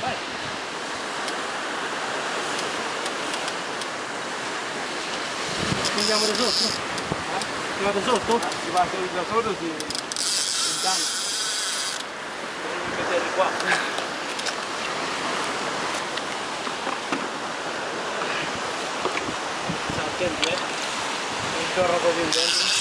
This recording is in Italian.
Vai. Andiamo da sotto? Si va da sotto? Si va da sotto, si lontano. Devi mettere qua. Sta attento, Il torno così in dentro.